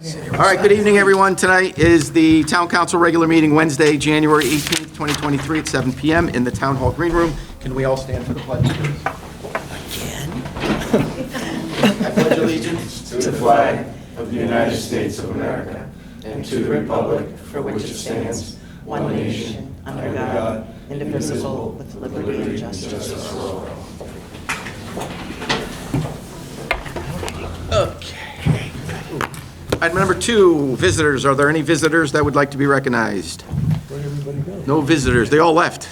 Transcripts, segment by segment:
All right, good evening, everyone. Tonight is the Town Council regular meeting, Wednesday, January 18th, 2023, at 7 PM in the Town Hall Green Room. Can we all stand for the pledge, please? I pledge allegiance to the flag of the United States of America and to the republic for which it stands, one nation, under God, indivisible, with liberty and justice for all. Okay. Item number 2, visitors. Are there any visitors that would like to be recognized? Where'd everybody go? No visitors. They all left.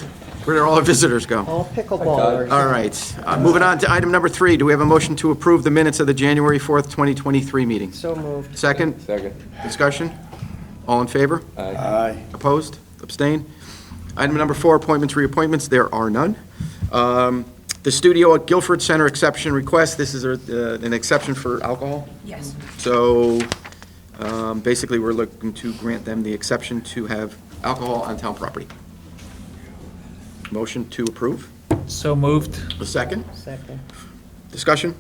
Where did all our visitors go? All pickleballers. All right. Moving on to item number 3. Do we have a motion to approve the minutes of the January 4th, 2023 meeting? So moved. Second? Second. Discussion? All in favor? Aye. Opposed? Abstain? Item number 4, appointments, reappointments. There are none. The studio at Guilford Center exception request. This is an exception for alcohol. Yes. So basically, we're looking to grant them the exception to have alcohol on town property. Motion to approve. So moved. A second. Second. Discussion?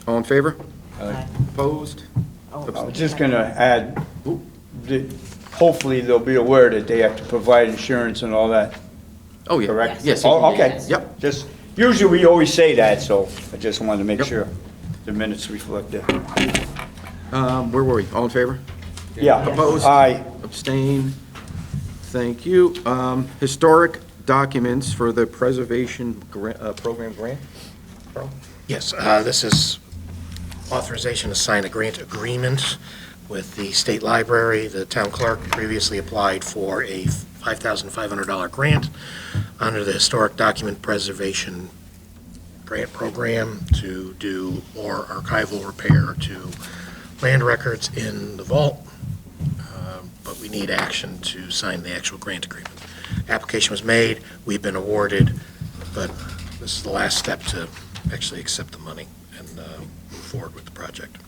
All in favor? Aye. Opposed? Oh, I was just going to add, that hopefully they'll be aware that they have to provide insurance and all that, Oh, yeah. correct? Yes. Oh, okay. Yes. Yep. Just, usually we always say that, so I just wanted to make Yep. sure the minutes reflect that. Where were we? All in favor? Yeah. Opposed? Aye. Abstain? Thank you. Historic documents for the preservation program grant? Carl? Yes, this is authorization to sign a grant agreement with the State Library. The town clerk previously applied for a $5,500 grant under the Historic Document Preservation Grant Program to do more archival repair to land records in the vault, but we need action to sign the actual grant agreement. Application was made, we've been awarded, but this is the last step to actually accept the money and move forward with the project.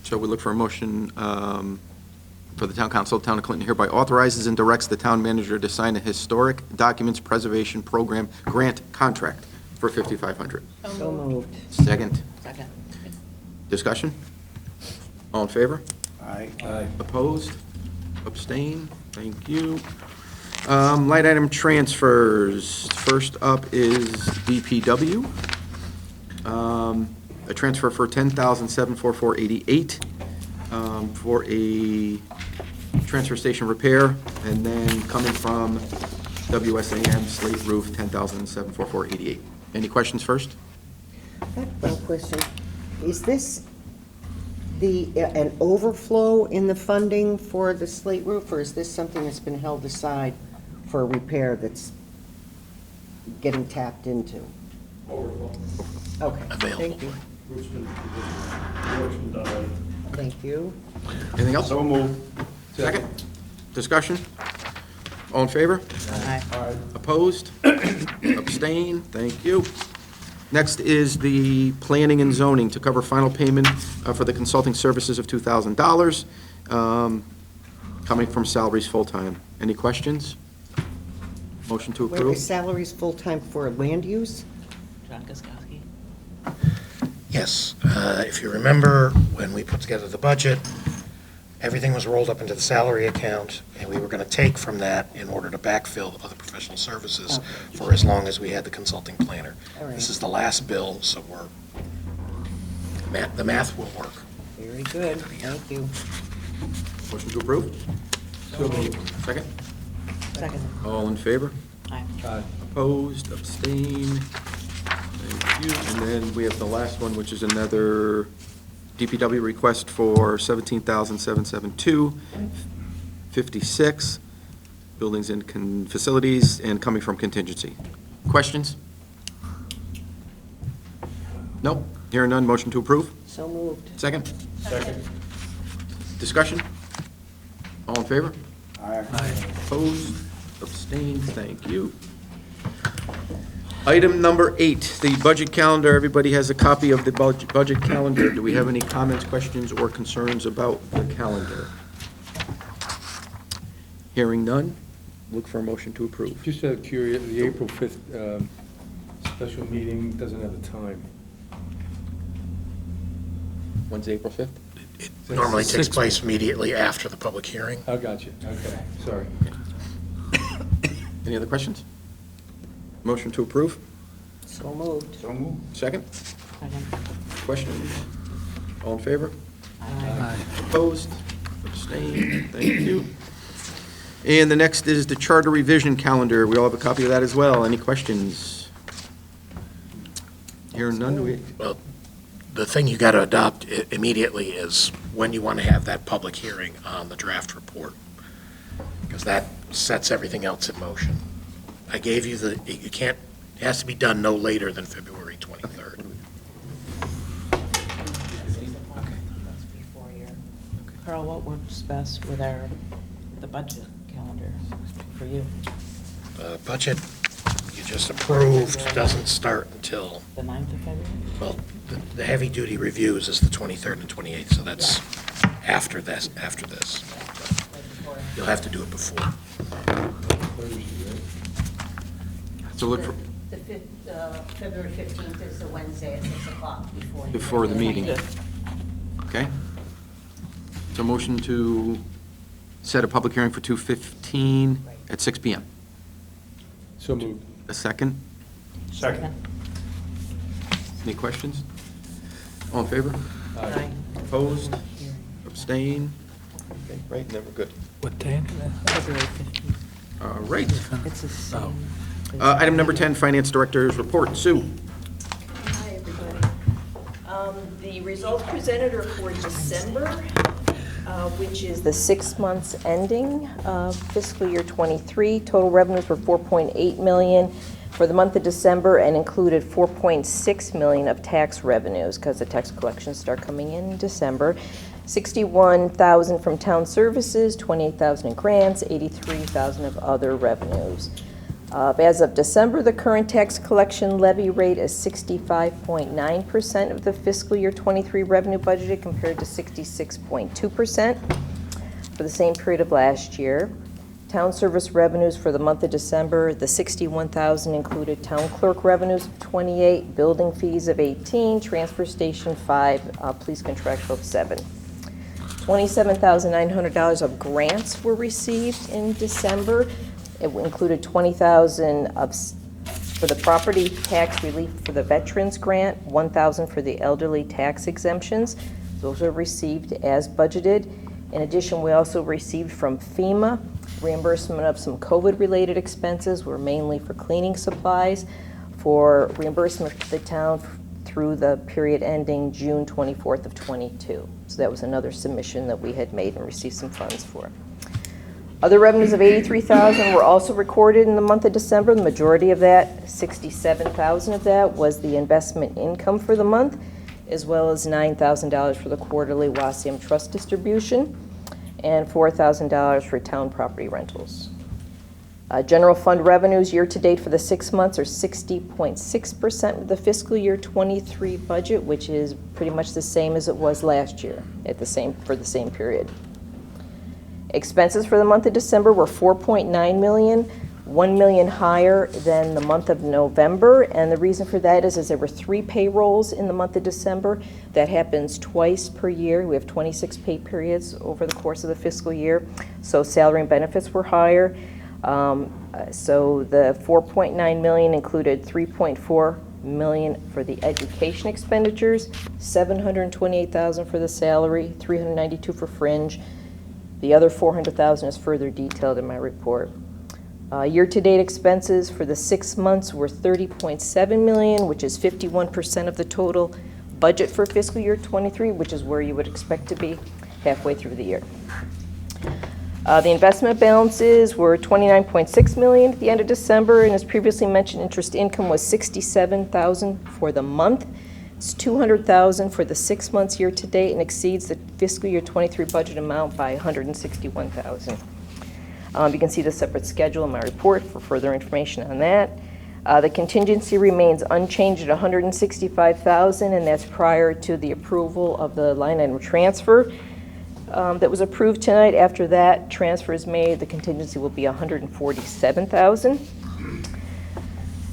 So we look for a motion for the town council. Town of Clinton hereby authorizes and directs the town manager to sign a historic documents preservation program grant contract for $5,500. So moved. Second. Second. Discussion? All in favor? Aye. Aye. Opposed? Abstain? Thank you. Light item transfers. First up is DPW. A transfer for $10,744.88 for a transfer station repair, and then coming from WSAM slate roof, $10,744.88. Any questions first? I have one question. Is this an overflow in the funding for the slate roof, or is this something that's been held aside for a repair that's getting tapped into? Overflow. Okay. Available. Thank you. Roof's been done already. Thank you. Anything else? So moved. Second? Discussion? All in favor? Aye. Opposed? Abstain? Thank you. Next is the planning and zoning to cover final payment for the consulting services of $2,000, coming from salaries full-time. Any questions? Motion to Wait, approve? is salaries full-time for land use? John Guskowski. Yes, if you remember, when we put together the budget, everything was rolled up into the salary account, and we were going to take from that in order to backfill other professional services for as long as we had the consulting planner. All right. This is the last bill, so the math will work. Very good. Thank you. Motion to approve? Second? Second. All in favor? Aye. Aye. Opposed? Abstain? Thank you. And then we have the last one, which is another DPW request for $17,772.56, buildings and facilities, and coming from contingency. Questions? Nope. Hearing none, motion to approve? So moved. Second? Second. Discussion? All in favor? Aye. Opposed? Abstained? Thank you. Item number 8, the budget calendar. Everybody has a copy of the budget calendar. Do we have any comments, questions, or concerns about the calendar? Hearing none, look for a motion to approve. Just out of curiosity, the April 5th special meeting doesn't have a time. When's April 5th? It So normally it's takes 6 place immediately after the public hearing. I got you, okay, sorry. Any other questions? Motion to approve? So moved. So moved. Second? Second. Questions? All in favor? Aye. Opposed? Abstained? Thank you. And the next is the charter revision calendar. We all have a copy of that as well. Any questions? Hearing none, do we? Well, the thing you got to adopt immediately is when you want to have that public hearing on the draft report, because that sets everything else in motion. I gave you you can't, it has to be done no later than February 23rd. Carl, what works best with the budget calendar for you? The budget you just approved doesn't start until, The 9th of February? well, the heavy-duty reviews is the 23rd and 28th, so that's after this. You'll have to do it before. So look for, February 15th is the Wednesday at 6 o'clock before. before the meeting. Okay? So motion to set a public hearing for 2:15 at 6 PM. So moved. A second? Second. Any questions? All in favor? Aye. Opposed? Abstain? Okay, right, never good. What day? February 15th. All right. It's the same. Item number 10, Finance Director's Report. Sue? Hi, everybody. The results presented are for December, which is the 6 months ending fiscal year '23. Total revenues were $4.8 million for the month of December and included $4.6 million of tax revenues because the tax collections start coming in December. $61,000 from town services, $28,000 in grants, $83,000 of other revenues. As of December, the current tax collection levy rate is 65.9% of the fiscal year '23 revenue budgeted compared to 66.2% for the same period of last year. Town service revenues for the month of December, the $61,000 included town clerk revenues of $28,000, building fees of $18,000, transfer station $5,000, police contractual of $7,000. $27,900 of grants were received in December. It included $20,000 for the property tax relief for the veterans grant, $1,000 for the elderly tax exemptions. Those are received as budgeted. In addition, we also received from FEMA reimbursement of some COVID-related expenses, were mainly for cleaning supplies, for reimbursement to the town through the period ending June 24th of '22. So that was another submission that we had made and received some funds for. Other revenues of $83,000 were also recorded in the month of December. The majority of that, $67,000 of that, was the investment income for the month, as well as $9,000 for the quarterly WASM trust distribution, and $4,000 for town property rentals. General fund revenues year-to-date for the 6 months are 60.6% of the fiscal year '23 budget, which is pretty much the same as it was last year for the same period. Expenses for the month of December were $4.9 million, $1 million higher than the month of November, and the reason for that is there were 3 payrolls in the month of December. That happens twice per year. We have 26 pay periods over the course of the fiscal year, so salary and benefits were higher. So the $4.9 million included $3.4 million for the education expenditures, $728,000 for the salary, $392,000 for fringe. The other $400,000 is further detailed in my report. Year-to-date expenses for the 6 months were $30.7 million, which is 51% of the total budget for fiscal year '23, which is where you would expect to be halfway through the year. The investment balances were $29.6 million at the end of December, and as previously mentioned, interest income was $67,000 for the month. It's $200,000 for the 6 months year-to-date and exceeds the fiscal year '23 budget amount by $161,000. You can see the separate schedule in my report for further information on that. The contingency remains unchanged at $165,000, and that's prior to the approval of the line item transfer that was approved tonight. After that transfer is made, the contingency will be $147,000.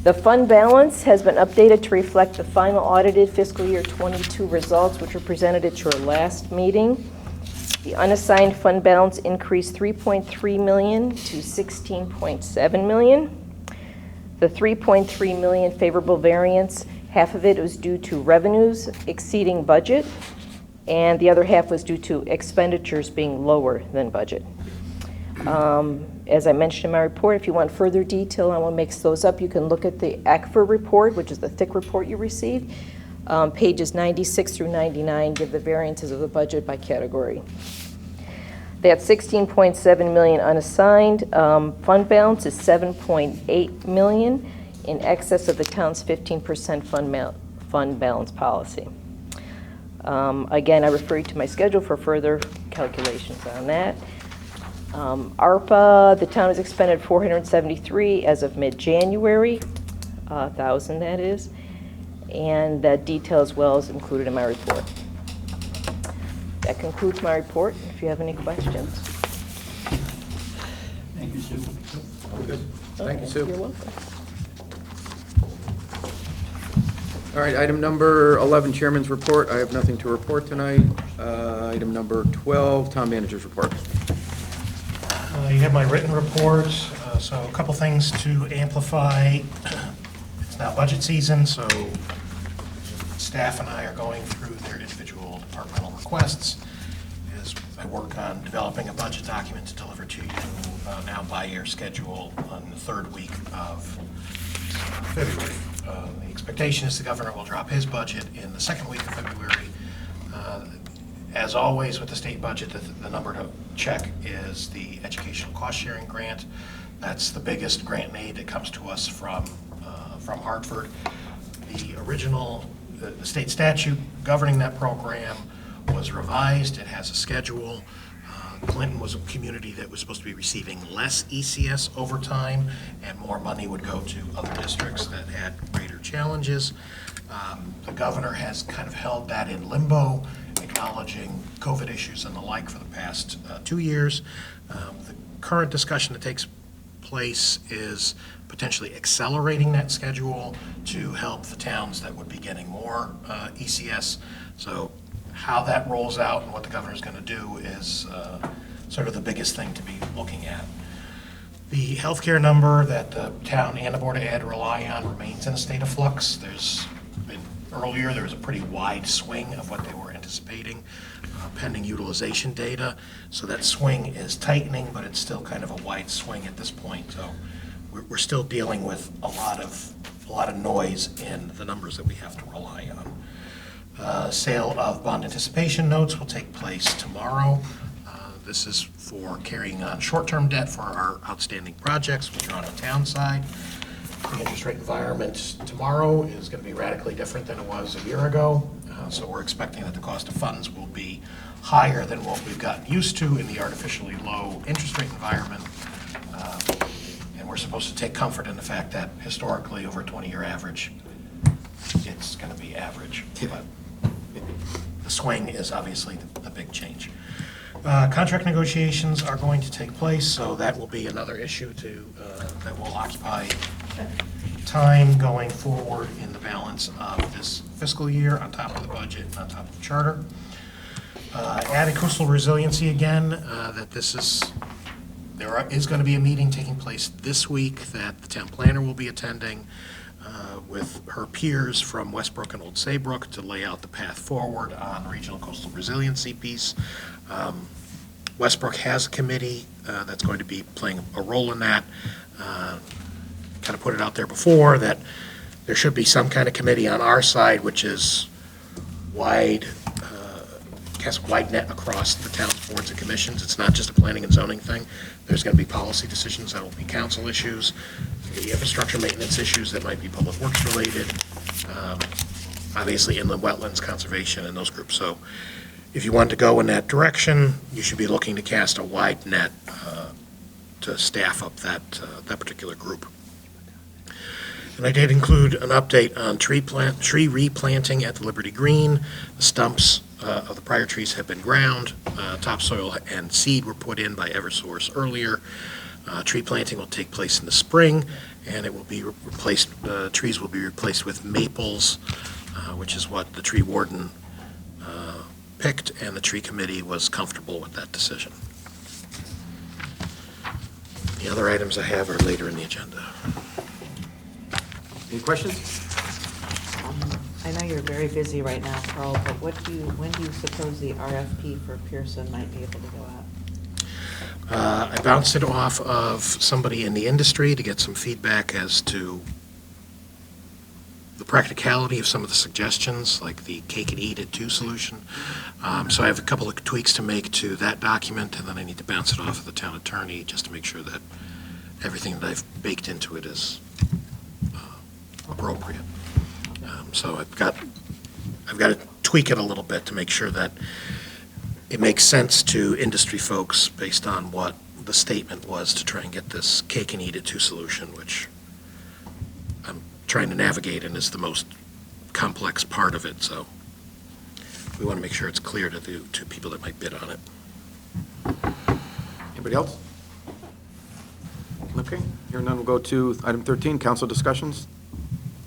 The fund balance has been updated to reflect the final audited fiscal year 22 results, which were presented at your last meeting. The unassigned fund balance increased $3.3 million to $16.7 million. The $3.3 million favorable variance, half of it was due to revenues exceeding budget, and the other half was due to expenditures being lower than budget. As I mentioned in my report, if you want further detail on what makes those up, you can look at the ACFR report, which is the thick report you received. Pages 96 through 99 give the variances of the budget by category. That $16.7 million unassigned fund balance is $7.8 million in excess of the town's 15% fund balance policy. Again, I refer you to my schedule for further calculations on that. ARPA, the town has expended $473 as of mid-January, $1,000 that is, and that detail as well is included in my report. That concludes my report. If you have any questions. Thank you, Sue. Thank you, Sue. You're welcome. All right, item number 11, Chairman's Report. I have nothing to report tonight. Item number 12, Town Manager's Report. You have my written report, so a couple things to amplify. It's now budget season, so staff and I are going through their individual departmental requests as I work on developing a budget document to deliver to you now by your schedule on the third week of February. The expectation is the governor will drop his budget in the second week of February. As always with the state budget, the number to check is the educational cost-sharing grant. That's the biggest grant aid that comes to us from Hartford. The original, the state statute governing that program was revised. It has a schedule. Clinton was a community that was supposed to be receiving less ECS over time, and more money would go to other districts that had greater challenges. The governor has kind of held that in limbo, acknowledging COVID issues and the like for the past 2 years. The current discussion that takes place is potentially accelerating that schedule to help the towns that would be getting more ECS. So how that rolls out and what the governor's going to do is sort of the biggest thing to be looking at. The healthcare number that the town and the Board of Ed rely on remains in a state of flux. Earlier, there was a pretty wide swing of what they were anticipating pending utilization data. So that swing is tightening, but it's still kind of a wide swing at this point. So we're still dealing with a lot of noise in the numbers that we have to rely on. Sale of bond anticipation notes will take place tomorrow. This is for carrying on short-term debt for our outstanding projects, which are on the town side. The interest rate environment tomorrow is going to be radically different than it was a year ago. So we're expecting that the cost of funds will be higher than what we've gotten used to in the artificially low interest rate environment. And we're supposed to take comfort in the fact that historically, over a 20-year average, it's going to be average. But the swing is obviously the big change. Contract negotiations are going to take place, so that will be another issue that will occupy time going forward in the balance of this fiscal year, on top of the budget, on top of the charter. Added coastal resiliency again, there is going to be a meeting taking place this week that the town planner will be attending with her peers from Westbrook and Old Saybrook to lay out the path forward on regional coastal resiliency piece. Westbrook has a committee that's going to be playing a role in that. Kind of put it out there before that there should be some kind of committee on our side, which is cast a wide net across the town's boards and commissions. It's not just a planning and zoning thing. There's going to be policy decisions that will be council issues, the infrastructure maintenance issues that might be public works related, obviously inland wetlands conservation and those groups. So if you want to go in that direction, you should be looking to cast a wide net to staff up that particular group. And I did include an update on tree replanting at the Liberty Green. The stumps of the prior trees have been ground. Topsoil and seed were put in by Eversource earlier. Tree planting will take place in the spring, and it will be replaced, trees will be replaced with maples, which is what the tree warden picked, and the tree committee was comfortable with that decision. The other items I have are later in the agenda. Any questions? I know you're very busy right now, Carl, but when do you suppose the RFP for Pearson might be able to go out? I bounced it off of somebody in the industry to get some feedback as to the practicality of some of the suggestions, like the cake and eat it too solution. So I have a couple of tweaks to make to that document, and then I need to bounce it off of the town attorney just to make sure that everything that I've baked into it is appropriate. So I've got to tweak it a little bit to make sure that it makes sense to industry folks based on what the statement was to try and get this cake and eat it too solution, which I'm trying to navigate and is the most complex part of it. So we want to make sure it's clear to people that might bid on it. Anybody else? Okay, hearing none, we'll go to item 13, council discussions.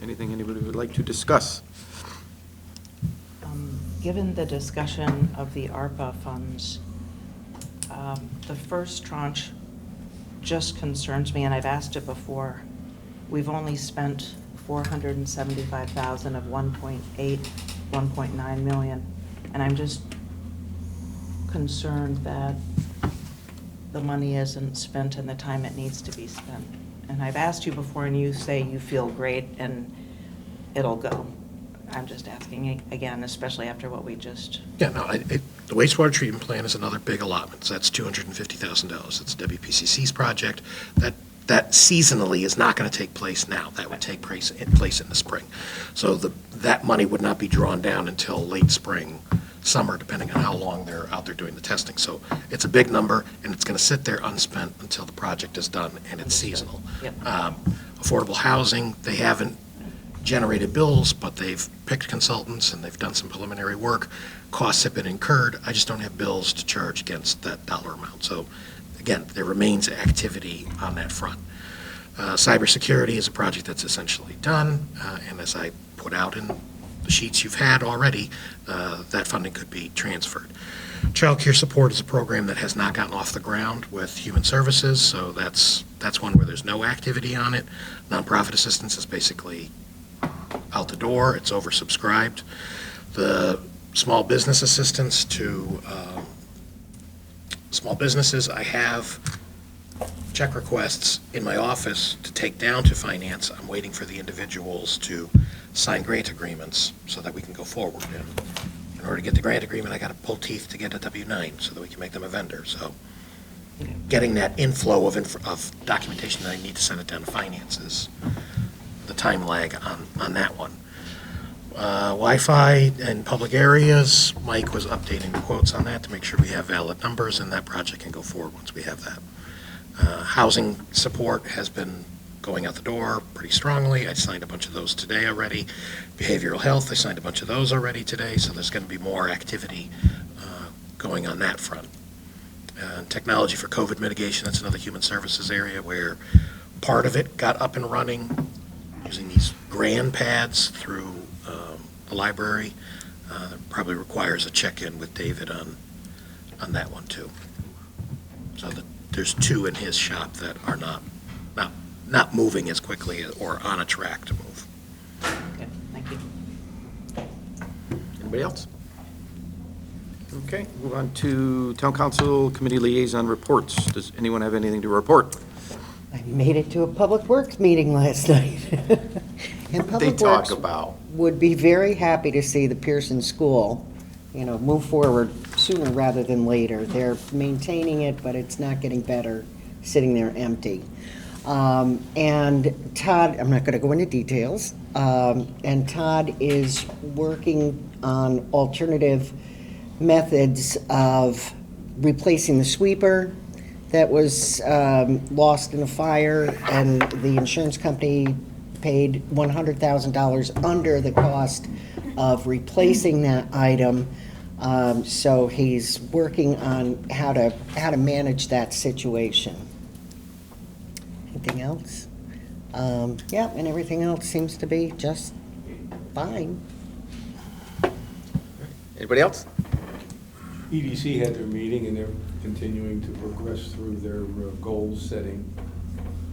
Anything anybody would like to discuss? Given the discussion of the ARPA funds, the first tranche just concerns me, and I've asked it before. We've only spent $475,000 of 1.9 million, and I'm just concerned that the money isn't spent in the time it needs to be spent. And I've asked you before, and you say you feel great and it'll go. I'm just asking again, especially after what we just. Yeah, no, the wastewater treatment plant is another big allotment. So that's $250,000. It's WPCC's project. That seasonally is not going to take place now. That would take place in the spring. So that money would not be drawn down until late spring, summer, depending on how long they're out there doing the testing. So it's a big number, and it's going to sit there unspent until the project is done, and it's seasonal. Yep. Affordable housing, they haven't generated bills, but they've picked consultants and they've done some preliminary work. Costs have been incurred. I just don't have bills to charge against that dollar amount. So again, there remains activity on that front. Cybersecurity is a project that's essentially done, and as I put out in the sheets you've had already, that funding could be transferred. Child care support is a program that has not gotten off the ground with Human Services, so that's one where there's no activity on it. Nonprofit assistance is basically out the door. It's oversubscribed. The small business assistance to small businesses, I have check requests in my office to take down to finance. I'm waiting for the individuals to sign grant agreements so that we can go forward. And in order to get the grant agreement, I got to pull teeth to get a W-9 so that we can make them a vendor. So getting that inflow of documentation that I need to send it down to finance is the time lag on that one. Wi-Fi in public areas, Mike was updating the quotes on that to make sure we have valid numbers, and that project can go forward once we have that. Housing support has been going out the door pretty strongly. I signed a bunch of those today already. Behavioral health, I signed a bunch of those already today, so there's going to be more activity going on that front. Technology for COVID mitigation, that's another human services area where part of it got up and running using these grand pads through the library. Probably requires a check-in with David on that one too. So there's two in his shop that are not moving as quickly or on a track to move. Okay, thank you. Anybody else? Okay, move on to town council committee liaison reports. Does anyone have anything to report? I made it to a Public Works meeting last night. And They Public talk Works about. would be very happy to see the Pearson School, move forward sooner rather than later. They're maintaining it, but it's not getting better, sitting there empty. And Todd, I'm not going to go into details, and Todd is working on alternative methods of replacing the sweeper that was lost in a fire, and the insurance company paid $100,000 under the cost of replacing that item. So he's working on how to manage that situation. anything else? Yeah, and everything else seems to be just fine. Anybody else? EDC had their meeting, and they're continuing to progress through their goal setting.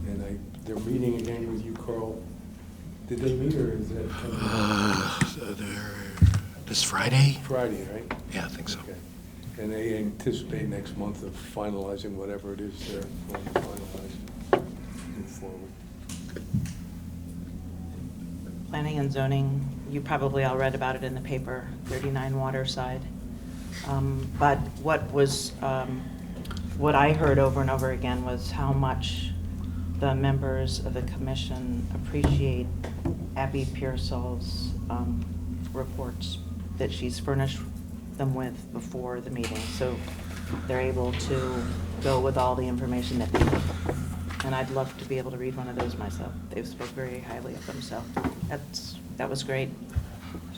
And they're meeting again with you, Carl. Did they meet, or is that This Friday? Friday, right? Yeah, I think so. Okay. And they anticipate next month of finalizing whatever it is they're going to finalize, move forward. Planning and zoning, you probably all read about it in the paper, 39 Waterside. But what I heard over and over again was how much the members of the commission appreciate Abby Pearsall's reports that she's furnished them with before the meeting. So they're able to go with all the information that they need. And I'd love to be able to read one of those myself. They've spoke very highly of them, so that was great.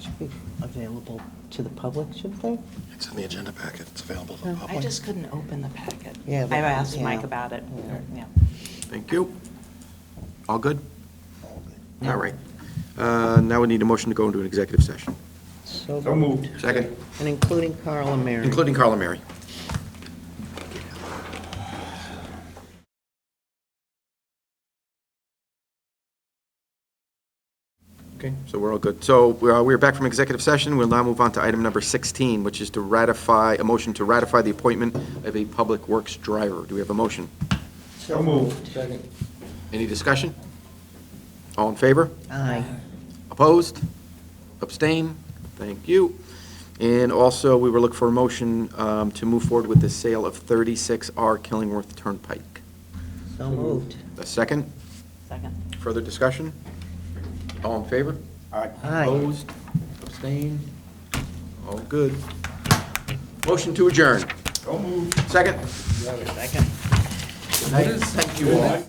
Should be available to the public, shouldn't they? It's in the agenda packet. It's available to the Oh. I public. just couldn't open the packet. Yeah, I've but- asked Mike yeah. about it. Yeah. Thank you. All good? All right. Now we need a motion to go into an executive session. So moved. Second, And including Carl and Mary. including Carl and Mary. Okay, so we're all good. So we're back from executive session. We'll now move on to item number 16, which is to ratify, a motion to ratify the appointment of a public works driver. Do we have a motion? So moved. Second. Any discussion? All in favor? Aye. Opposed? Abstain? Thank you. And also, we will look for a motion to move forward with the sale of 36R Killingworth Turnpike. So moved. A second? Second. Further discussion? All in favor? Aye. Opposed? Abstain? All good. Motion to adjourn. So moved. Second? Second. Good night. Thank you all.